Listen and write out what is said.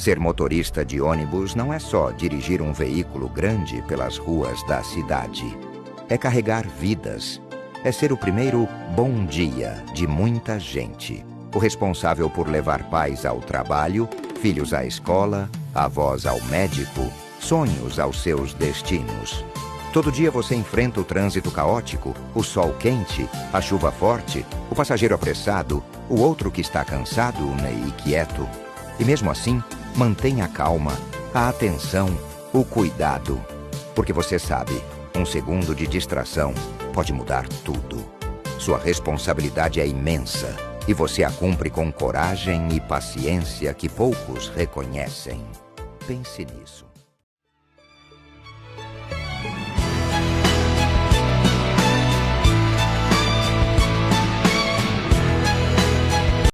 Ser motorista de ônibus não é só dirigir um veículo grande pelas ruas da cidade. É carregar vidas. É ser o primeiro bom dia de muita gente. O responsável por levar pais ao trabalho, filhos à escola, avós ao médico, sonhos aos seus destinos. Todo dia você enfrenta o trânsito caótico, o sol quente, a chuva forte, o passageiro apressado, o outro que está cansado e quieto. E mesmo assim, mantenha a calma, a atenção, o cuidado. Porque você sabe, um segundo de distração pode mudar tudo. Sua responsabilidade é imensa e você a cumpre com coragem e paciência que poucos reconhecem. Pense nisso.